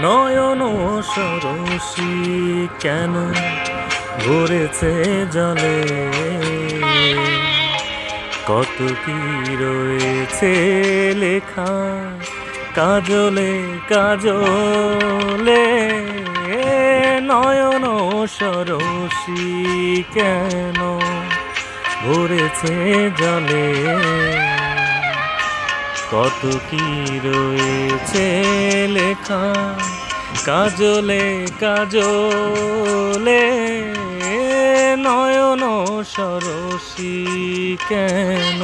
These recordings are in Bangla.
নয়ন সরসী কেন ভরেছে জলে, কত কি রয়েছে লেখা কাজলে কাজলে। নয়ন সরসী কেন ভরেছে জলে, কত কি রয়েছে লেখা কাজলে কাজলে। নয়ন সরসী কেন।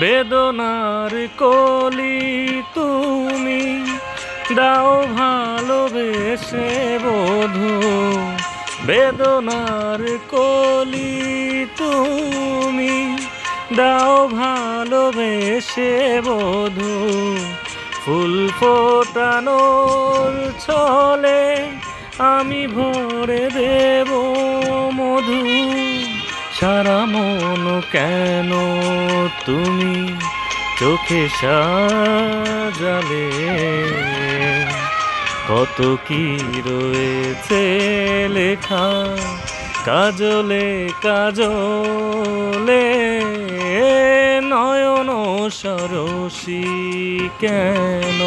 বেদনার কলি তুমি দাও ভালোবেসে বধূ, বেদনার কলি তুমি দাও ভালোবেসে বধূ। ফুল ফোটানোর ছলে আমি ভরে দেব মধু, সারা মন কেন তুমি চোখে সাজালে, কত কি রয়েছে লেখা কাজলে কাজলে। নয়ন সরসী কেন।